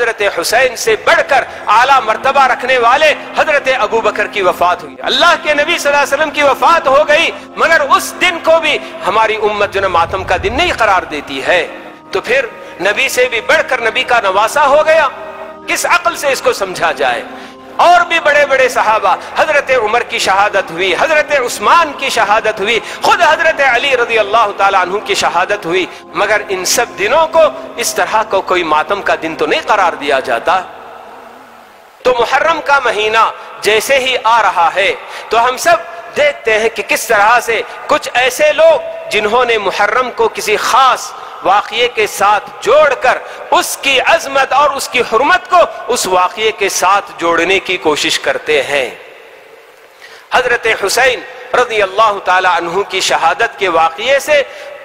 حضرت حسین سے بڑھ کر اعلیٰ مرتبہ رکھنے والے حضرت ابو بکر کی وفات ہوئی، اللہ کے نبی صلی اللہ علیہ وسلم کی وفات ہو گئی، مگر اس دن کو بھی ہماری امت جو نا ماتم کا دن نہیں قرار دیتی ہے۔ تو پھر نبی سے بھی بڑھ کر نبی کا نواسا ہو گیا، کس عقل سے اس کو سمجھا جائے؟ اور بھی بڑے بڑے صحابہ، حضرت عمر کی شہادت ہوئی، حضرت عثمان کی شہادت ہوئی، خود حضرت علی رضی اللہ تعالیٰ عنہ کی شہادت ہوئی، مگر ان سب دنوں کو اس طرح کو کوئی ماتم کا دن تو نہیں قرار دیا جاتا۔ تو محرم کا مہینہ جیسے ہی آ رہا ہے تو ہم سب دیکھتے ہیں کہ کس طرح سے کچھ ایسے لوگ جنہوں نے محرم کو کسی خاص واقعے کے ساتھ جوڑ کر اس کی عظمت اور اس کی حرمت کو اس واقعے کے ساتھ جوڑنے کی کوشش کرتے ہیں۔ حضرت حسین رضی اللہ تعالی عنہ کی شہادت کے واقعے سے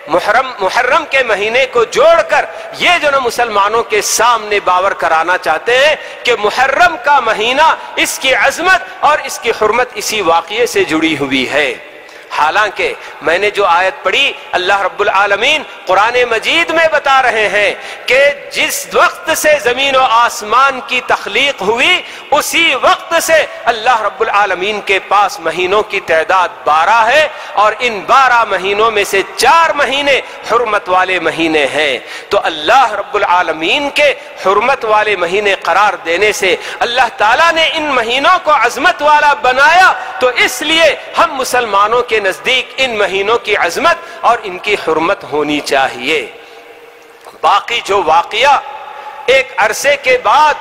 محرم کے مہینے کو جوڑ کر یہ جو نا مسلمانوں کے سامنے باور کرانا چاہتے ہیں کہ محرم کا مہینہ اس کی عظمت اور اس کی حرمت اسی واقعے سے جڑی ہوئی ہے۔ حالانکہ میں نے جو آیت پڑھی، اللہ رب العالمین قرآن مجید میں بتا رہے ہیں کہ جس وقت سے زمین و آسمان کی تخلیق ہوئی اسی وقت سے اللہ رب العالمین کے پاس مہینوں کی تعداد 12 ہے، اور ان 12 مہینوں میں سے 4 مہینے حرمت والے مہینے ہیں۔ تو اللہ رب العالمین کے حرمت والے مہینے قرار دینے سے اللہ تعالیٰ نے ان مہینوں کو عظمت والا بنایا، تو اس لیے ہم مسلمانوں کے نزدیک ان مہینوں کی عظمت اور ان کی حرمت ہونی چاہیے۔ باقی جو واقعہ ایک عرصے کے بعد،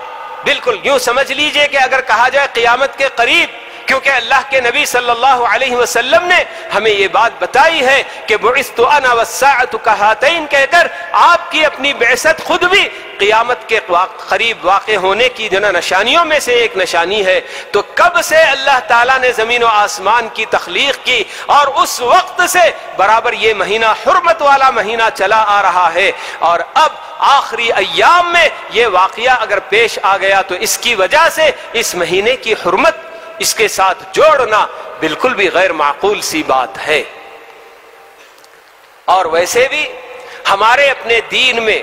بالکل یوں سمجھ لیجئے کہ اگر کہا جائے قیامت کے قریب، کیونکہ اللہ کے نبی صلی اللہ علیہ وسلم نے ہمیں یہ بات بتائی ہے کہ بعثت انا والساعۃ کہاتین کہہ کر آپ کی اپنی بعثت خود بھی قیامت کے قریب واقع ہونے کی جو نشانیوں میں سے ایک نشانی ہے۔ تو کب سے اللہ تعالیٰ نے زمین و آسمان کی تخلیق کی اور اس وقت سے برابر یہ مہینہ حرمت والا مہینہ چلا آ رہا ہے، اور اب آخری ایام میں یہ واقعہ اگر پیش آ گیا تو اس کی وجہ سے اس مہینے کی حرمت اس کے ساتھ جوڑنا بالکل بھی غیر معقول سی بات ہے۔ اور ویسے بھی ہمارے اپنے دین میں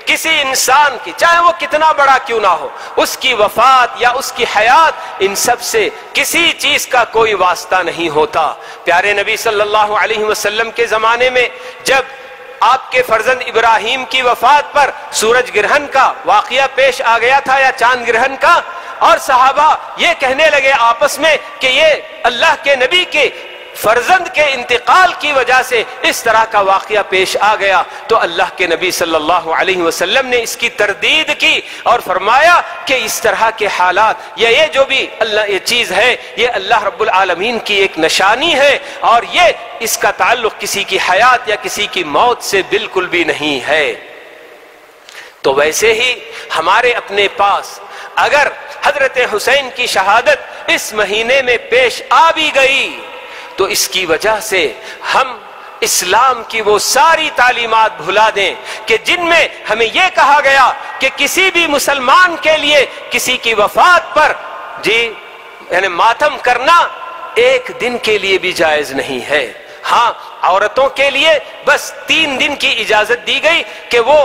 کسی انسان کی، چاہے وہ کتنا بڑا کیوں نہ ہو، اس کی وفات یا اس کی حیات، ان سب سے کسی چیز کا کوئی واسطہ نہیں ہوتا۔ پیارے نبی صلی اللہ علیہ وسلم کے زمانے میں جب آپ کے فرزند ابراہیم کی وفات پر سورج گرہن کا واقعہ پیش آ گیا تھا یا چاند گرہن کا، اور صحابہ یہ کہنے لگے آپس میں کہ یہ اللہ کے نبی کے فرزند کے انتقال کی وجہ سے اس طرح کا واقعہ پیش آ گیا، تو اللہ کے نبی صلی اللہ علیہ وسلم نے اس کی تردید کی اور فرمایا کہ اس طرح کے حالات یا یہ جو بھی یہ چیز ہے یہ اللہ رب العالمین کی ایک نشانی ہے، اور یہ اس کا تعلق کسی کی حیات یا کسی کی موت سے بالکل بھی نہیں ہے۔ تو ویسے ہی ہمارے اپنے پاس اگر حضرت حسین کی شہادت اس مہینے میں پیش آ بھی گئی تو اس کی وجہ سے ہم اسلام کی وہ ساری تعلیمات بھلا دیں کہ جن میں ہمیں یہ کہا گیا کہ کسی بھی مسلمان کے لیے کسی کی وفات پر یعنی ماتم کرنا ایک دن کے لیے بھی جائز نہیں ہے۔ ہاں، عورتوں کے لیے بس 3 دن کی اجازت دی گئی کہ وہ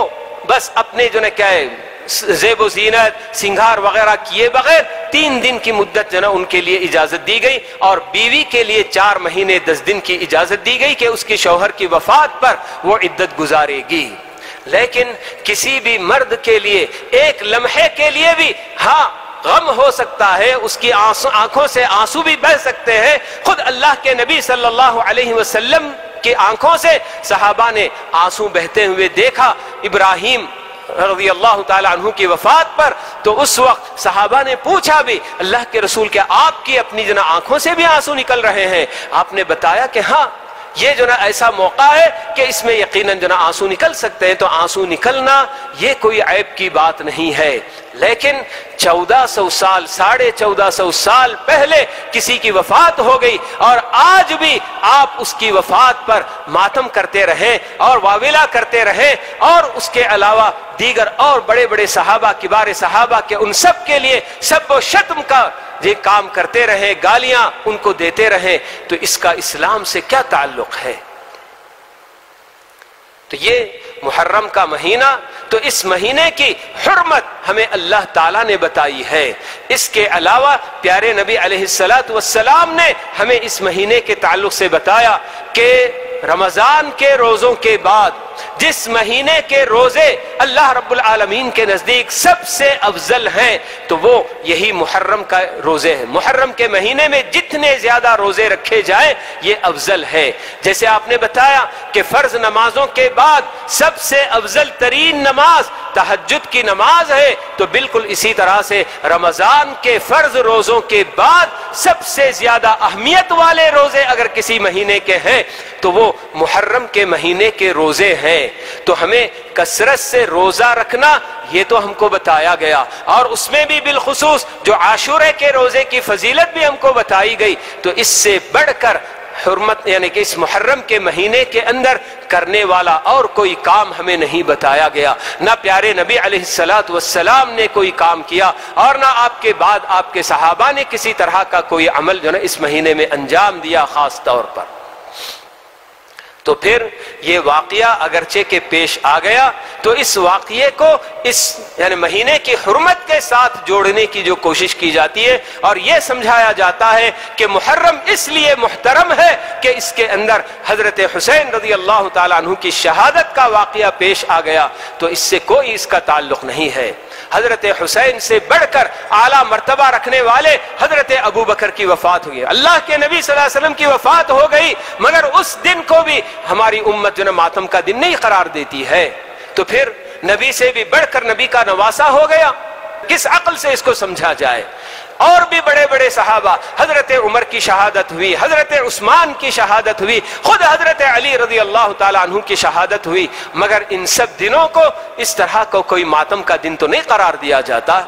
بس اپنے جو کیا ہے زیب و زینت سنگھار وغیرہ کیے بغیر 3 دن کی مدت جو نا ان کے لیے اجازت دی گئی، اور بیوی کے لیے 4 مہینے 10 دن کی اجازت دی گئی کہ اس کے شوہر کی وفات پر وہ عدت گزارے گی۔ لیکن کسی بھی مرد کے لیے ایک لمحے کے لیے بھی ہاں غم ہو سکتا ہے، اس کی آنکھوں سے آنسو بھی بہہ سکتے ہیں۔ خود اللہ کے نبی صلی اللہ علیہ وسلم کی آنکھوں سے صحابہ نے آنسو بہتے ہوئے دیکھا ابراہیم رضی اللہ تعالی عنہ کی وفات پر، تو اس وقت صحابہ نے پوچھا بھی اللہ کے رسول کیا آپ کی اپنی جو نا آنکھوں سے بھی آنسو نکل رہے ہیں؟ آپ نے بتایا کہ ہاں یہ جو نا ایسا موقع ہے کہ اس میں یقیناً جو نا آنسو نکل سکتے ہیں، تو آنسو نکلنا یہ کوئی عیب کی بات نہیں ہے۔ لیکن 1400 سال 1450 سال پہلے کسی کی وفات ہو گئی اور آج بھی آپ اس کی وفات پر ماتم کرتے رہیں اور واویلا کرتے رہیں، اور اس کے علاوہ دیگر اور بڑے بڑے صحابہ کبار صحابہ کے ان سب کے لیے سب و شتم کا یہ کام کرتے رہیں، گالیاں ان کو دیتے رہیں، تو اس کا اسلام سے کیا تعلق ہے؟ تو یہ محرم کا مہینہ تو اس مہینے کی حرمت ہمیں اللہ تعالیٰ نے بتائی ہے۔ اس کے علاوہ پیارے نبی علیہ الصلاۃ والسلام نے ہمیں اس مہینے کے تعلق سے بتایا کہ رمضان کے روزوں کے بعد جس مہینے کے روزے اللہ رب العالمین کے نزدیک سب سے افضل ہیں تو وہ یہی محرم کا روزے ہیں۔ محرم کے مہینے میں جتنے زیادہ روزے رکھے جائیں یہ افضل ہے۔ جیسے آپ نے بتایا کہ فرض نمازوں کے بعد سب سے افضل ترین نماز تہجد کی نماز ہے، تو بالکل اسی طرح سے رمضان کے فرض روزوں کے بعد سب سے زیادہ اہمیت والے روزے اگر کسی مہینے کے ہیں تو وہ محرم کے مہینے کے روزے ہیں۔ تو ہمیں کثرت سے روزہ رکھنا یہ تو ہم کو بتایا گیا، اور اس میں بھی بالخصوص جو عاشورے کے روزے کی فضیلت بھی ہم کو بتائی گئی، تو اس سے بڑھ کر حرمت یعنی کہ اس محرم کے مہینے کے اندر کرنے والا اور کوئی کام ہمیں نہیں بتایا گیا۔ نہ پیارے نبی علیہ الصلاۃ والسلام نے کوئی کام کیا، اور نہ آپ کے بعد آپ کے صحابہ نے کسی طرح کا کوئی عمل جو ہے اس مہینے میں انجام دیا خاص طور پر۔ تو پھر یہ واقعہ اگرچہ کہ پیش آ گیا تو اس واقعے کو اس یعنی مہینے کی حرمت کے ساتھ جوڑنے کی جو کوشش کی جاتی ہے، اور یہ سمجھایا جاتا ہے کہ محرم اس لیے محترم ہے کہ اس کے اندر حضرت حسین رضی اللہ تعالیٰ عنہ کی شہادت کا واقعہ پیش آ گیا، تو اس سے کوئی اس کا تعلق نہیں ہے۔ حضرت حسین سے بڑھ کر اعلیٰ مرتبہ رکھنے والے حضرت ابو بکر کی وفات ہوئی، اللہ کے نبی صلی اللہ علیہ وسلم کی وفات ہو گئی، مگر اس دن کو بھی ہماری امت جو ہے ماتم کا دن نہیں قرار دیتی ہے۔ تو پھر نبی سے بھی بڑھ کر نبی کا نواسہ ہو گیا، کس عقل سے اس کو سمجھا جائے؟ اور بھی بڑے بڑے صحابہ، حضرت عمر کی شہادت ہوئی، حضرت عثمان کی شہادت ہوئی، خود حضرت علی رضی اللہ تعالیٰ عنہ کی شہادت ہوئی، مگر ان سب دنوں کو اس طرح کو کوئی ماتم کا دن تو نہیں قرار دیا جاتا۔